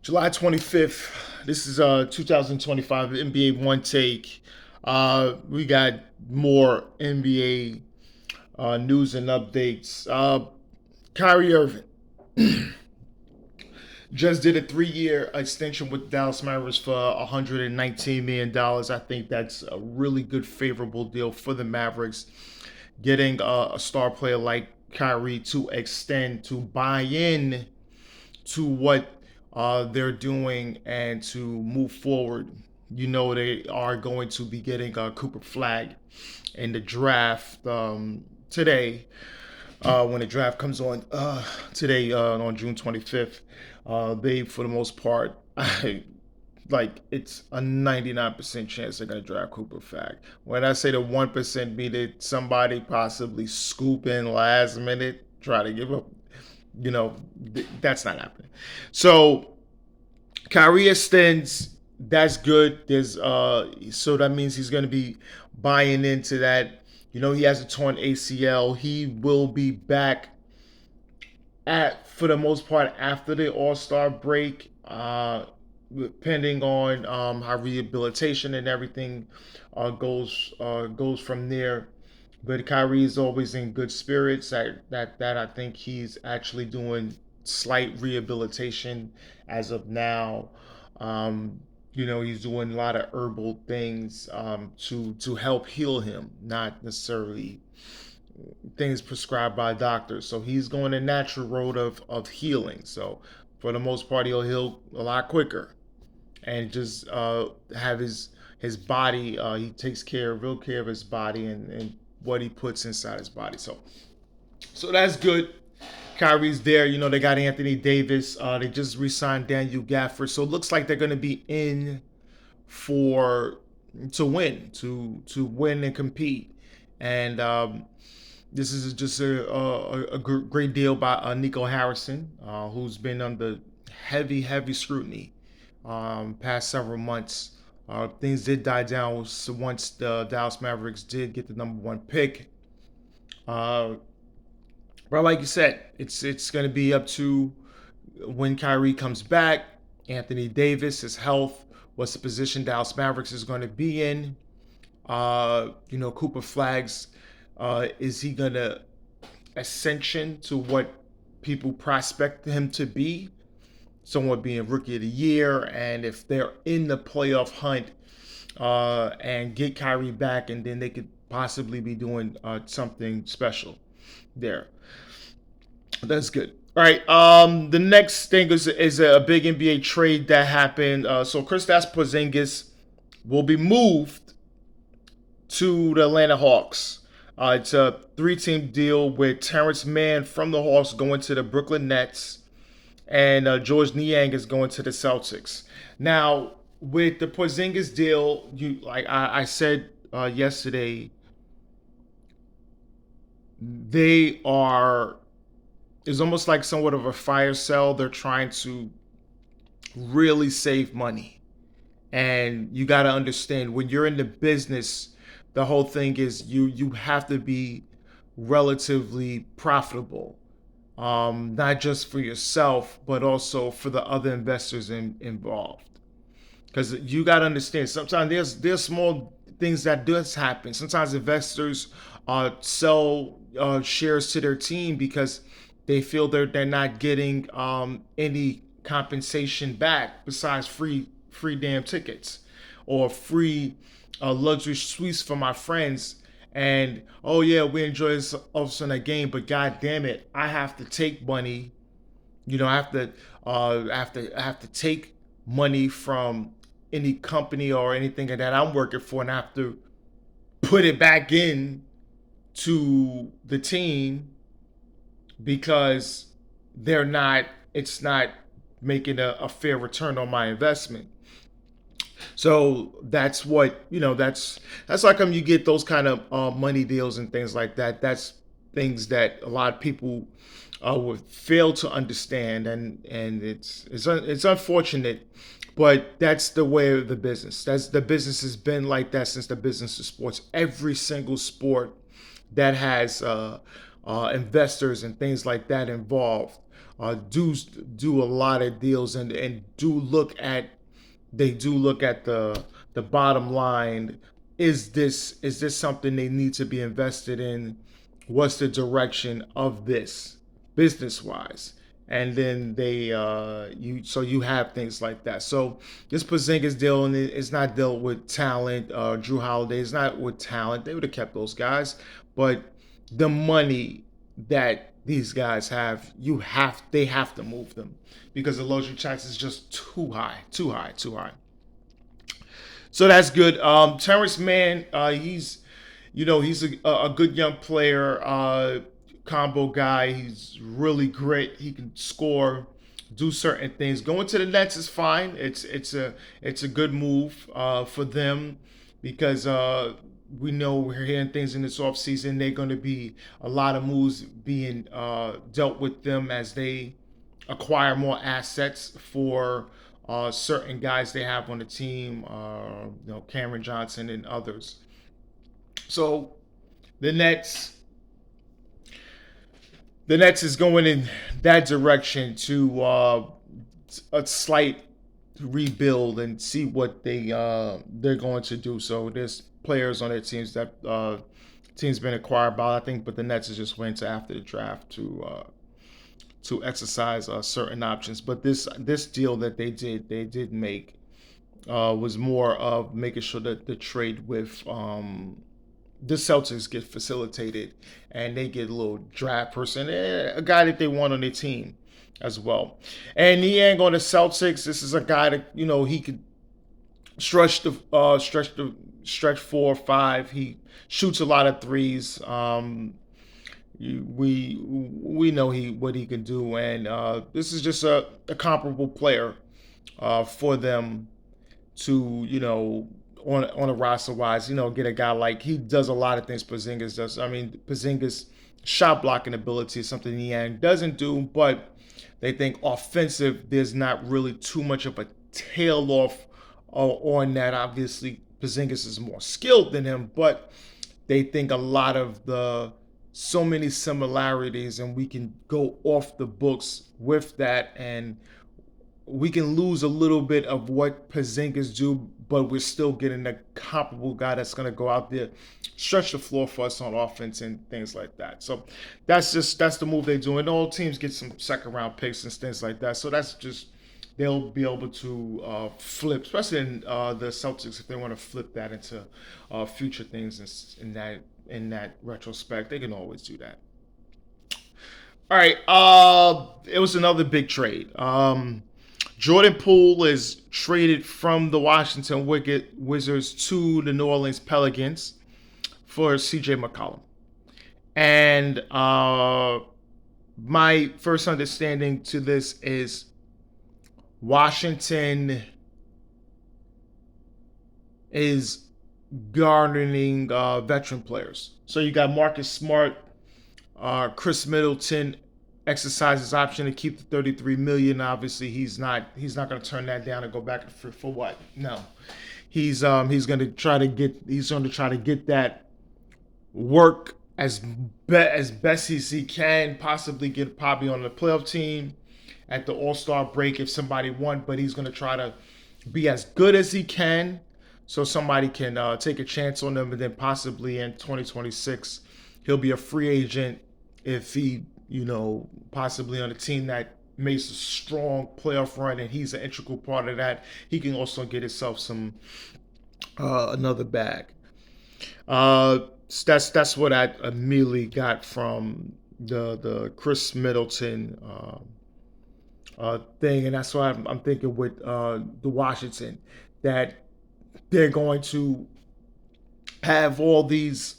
July 25th. This is 2025 NBA One Take. We got more NBA news and updates. Kyrie Irving just did a 3-year extension with Dallas Mavericks for $119 million. I think that's a really good, favorable deal for the Mavericks. Getting a star player like Kyrie to extend, to buy in to what they're doing and to move forward. You know they are going to be getting a Cooper Flag in the draft today. When the draft comes on today on June 25th, they for the most part, like it's a 99% chance they're gonna draft Cooper Flag. When I say the 1% be that somebody possibly scoop in last minute, try to give up, that's not happening. So Kyrie extends. That's good. There's so that means he's going to be buying into that. He has a torn ACL. He will be back at for the most part after the All-Star break, depending on how rehabilitation and everything goes from there. But Kyrie is always in good spirits. That I think he's actually doing slight rehabilitation as of now. He's doing a lot of herbal things to help heal him, not necessarily things prescribed by doctors. So he's going the natural road of healing. So for the most part, he'll heal a lot quicker and just have his body. He takes real care of his body and what he puts inside his body. So that's good. Kyrie's there. They got Anthony Davis. They just re-signed Daniel Gafford. So it looks like they're going to be in to win and compete. And this is just a great deal by Nico Harrison, who's been under heavy scrutiny past several months. Things did die down once the Dallas Mavericks did get the number one pick. But like you said, it's going to be up to when Kyrie comes back, Anthony Davis, his health, what's the position Dallas Mavericks is going to be in. Cooper Flags, is he going to ascension to what people prospect him to be? Someone being rookie of the year, and if they're in the playoff hunt and get Kyrie back, and then they could possibly be doing something special there. That's good. All right. The next thing is a big NBA trade that happened. So Kristaps Porzingis will be moved to the Atlanta Hawks. It's a 3-team deal with Terrance Mann from the Hawks going to the Brooklyn Nets, and George Niang is going to the Celtics. Now, with the Porzingis deal, I said yesterday, they are. It's almost like somewhat of a fire sale. They're trying to really save money, and you got to understand when you're in the business, the whole thing is you have to be relatively profitable, not just for yourself but also for the other investors involved. Because you got to understand, sometimes there's small things that does happen. Sometimes investors sell shares to their team because they feel they're not getting any compensation back besides free damn tickets or free luxury suites for my friends. And oh yeah, we enjoy this also a game, but god damn it, I have to take money. I have to take money from any company or anything that I'm working for, and I have to put it back in to the team because it's not making a fair return on my investment. So that's what that's how come you get those kind of money deals and things like that. That's things that a lot of people would fail to understand, and it's unfortunate, but that's the way of the business. That's the business has been like that since the business of sports. Every single sport that has investors and things like that involved, do a lot of deals and do look at the bottom line. Is this something they need to be invested in? What's the direction of this business wise? And then you have things like that. So this Porzingis deal is not dealt with talent. Drew Holiday is not with talent. They would have kept those guys, but the money that these guys have, they have to move them because the luxury tax is just too high, too high, too high. So that's good. Terrance Mann, he's a good young player, combo guy. He's really great. He can score, do certain things. Going to the Nets is fine. It's a good move for them because we know we're hearing things in this offseason. They're going to be a lot of moves being dealt with them as they acquire more assets for certain guys they have on the team, Cameron Johnson and others. So the Nets, the Nets is going in that direction to a slight rebuild and see what they're going to do. So there's players on their teams that teams been acquired by, I think, but the Nets is just waiting to after the draft to exercise certain options. But this deal that they did make was more of making sure that the trade with the Celtics get facilitated and they get a little draft person, a guy that they want on their team as well. And Niang on the Celtics, this is a guy that he could stretch 4 or 5. He shoots a lot of threes. We know what he can do, and this is just a comparable player for them to on a roster wise, get a guy like he does a lot of things Porzingis does. I mean, Porzingis shot blocking ability is something Niang doesn't do, but they think offensive, there's not really too much of a tail off on that. Obviously, Porzingis is more skilled than him, but they think a lot of the so many similarities, and we can go off the books with that, and we can lose a little bit of what Porzingis do, but we're still getting a comparable guy that's going to go out there, stretch the floor for us on offense and things like that. So that's the move they're doing. All teams get some second round picks and things like that. So that's just they'll be able to flip, especially in the Celtics if they want to flip that into future things in that retrospect. They can always do that. All right, it was another big trade. Jordan Poole is traded from the Washington Wizards to the New Orleans Pelicans for CJ McCollum. And my first understanding to this is Washington is garnering veteran players. So you got Marcus Smart, Chris Middleton exercise his option to keep the $33 million. Obviously, he's not going to turn that down and go back for what? No, he's going to try to get that work as best as he can. Possibly get probably on the playoff team at the All-Star break if somebody won, but he's going to try to be as good as he can so somebody can take a chance on him, and then possibly in 2026 he'll be a free agent if he possibly on a team that makes a strong playoff run, and he's an integral part of that. He can also get himself some another bag. That's what I immediately got from the Chris Middleton thing, and that's why I'm thinking with the Washington that they're going to have all these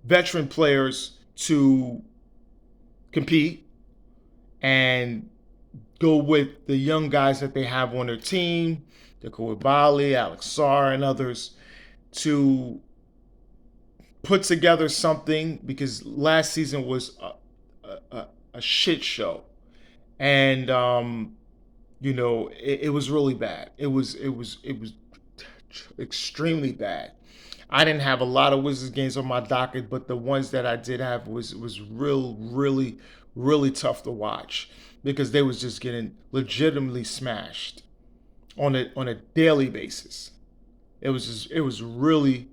veteran players to compete and go with the young guys that they have on their team, the Koulibaly, Alex Sarr, and others, to put together something, because last season was a shit show, and it was really bad. It was extremely bad. I didn't have a lot of Wizards games on my docket, but the ones that I did have was really, really, really tough to watch. because they was just getting legitimately smashed on a daily basis. It was really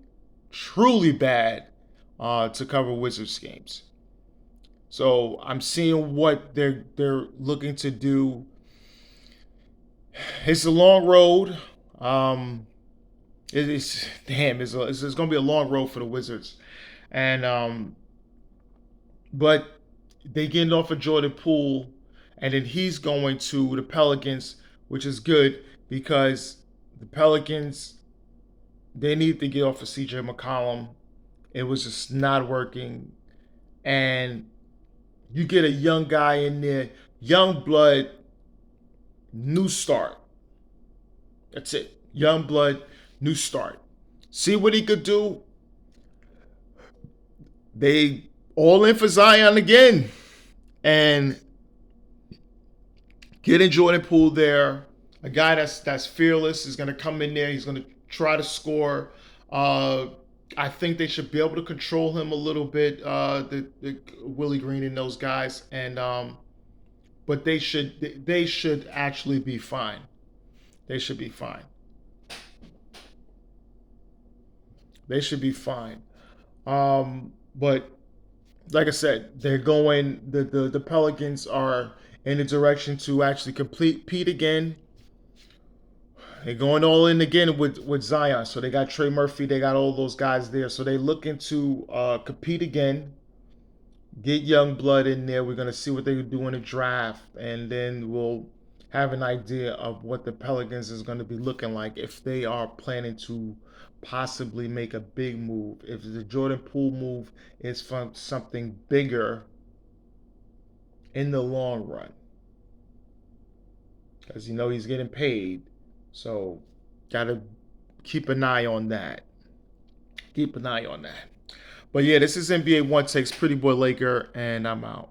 truly bad to cover Wizards games. So I'm seeing what they're looking to do. It's a long road. Um, it's damn. It's going to be a long road for the Wizards, and but they getting off of Jordan Poole, and then he's going to the Pelicans, which is good because the Pelicans they need to get off of CJ McCollum. It was just not working, and you get a young guy in there, young blood, new start. That's it. Young blood, new start. See what he could do. They all in for Zion again. And getting Jordan Poole there, a guy that's fearless is gonna come in there. He's gonna try to score. Uh, I think they should be able to control him a little bit. The Willie Green and those guys, and but they should actually be fine. They should be fine. They should be fine. But like I said, they're going. The Pelicans are in the direction to actually complete Pete again. They're going all in again with Zion. So they got Trey Murphy. They got all those guys there. So they looking to compete again. Get young blood in there. We're gonna see what they do in the draft, and then we'll have an idea of what the Pelicans is going to be looking like if they are planning to possibly make a big move. If the Jordan Poole move is from something bigger in the long run, because he's getting paid, so gotta keep an eye on that. Keep an eye on that. But yeah, this is NBA One Takes Pretty Boy Laker, and I'm out.